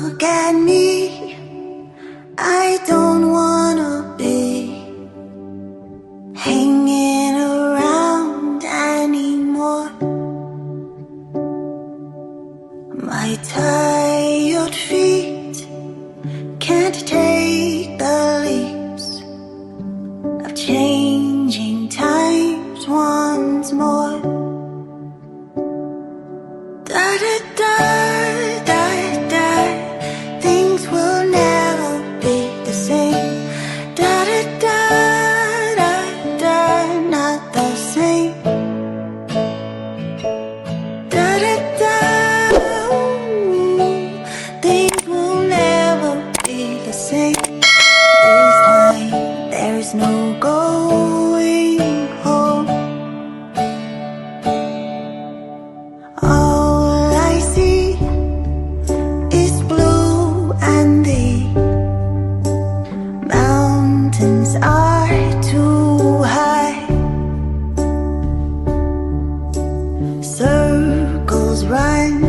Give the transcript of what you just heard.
Look at me, I don't wanna be hanging around anymore. My tired feet can't take the leaps of changing times once more. Da da da da da, things will never be the same. Da da da da da, not the same. Da da da, things will never be the same. This time there is no going home. All I see is blue and the mountains are too